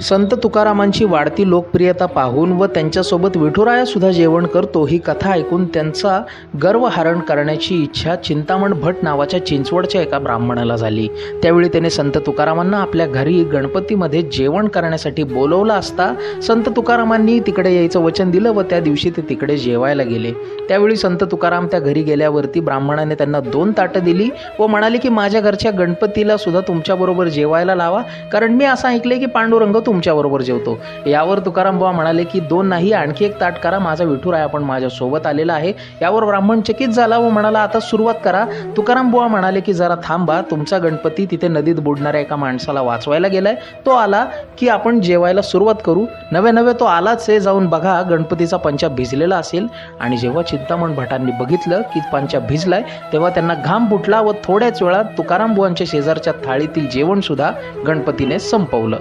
संत तुकारामांची वाढती लोकप्रियता पाहून व त्यांच्यासोबत विठुराया सुद्धा जेवण करतो ही कथा ऐकून त्यांचा गर्वहरण करण्याची इच्छा चिंतामण भट नावाच्या चिंचवडच्या एका ब्राह्मणाला झाली। त्यावेळी त्याने संत तुकारामांना आपल्या घरी गणपतीमध्ये जेवण करण्यासाठी बोलवलं असता संत तुकारामांनी तिकडे यायचं वचन दिलं व त्या दिवशी ते तिकडे जेवायला गेले। त्यावेळी संत तुकाराम त्या घरी गेल्यावरती ब्राह्मणाने त्यांना 2 ताटं दिली व म्हणाले की माझ्या घरच्या गणपतीला सुद्धा तुमच्याबरोबर जेवायला लावा, कारण मी असं ऐकले की पांडुरंग तुमच्याबरोबर जेवतो। यावर तुकाराम बुवा म्हणाले की 2 नाही, आणखी 1 ताट करा, माझा विठुराया पण माझ्यासोबत आलेला आहे। यावर ब्राह्मण चकित झाला व म्हणाला आता सुरुवात करा। तुकाराम बुवा म्हणाले की जरा थांबा, तुमचा गणपती तिथे नदीत बुडणाऱ्या एका माणसाला वाचवायला गेलाय, तो आला की आपण जेवायला सुरुवात करू। नवे तो आलाच आहे, जाऊन बघा गणपतीचा पंचा भिजलेला असेल। आणि जेव्हा चिंतामण भटांनी बघितलं की पंचा भिजलाय तेव्हा त्यांना घाम फुटला व थोड्याच वेळात तुकाराम बुवांच्या शेजारच्या थाळीतील जेवण सुद्धा गणपतीने संपवलं।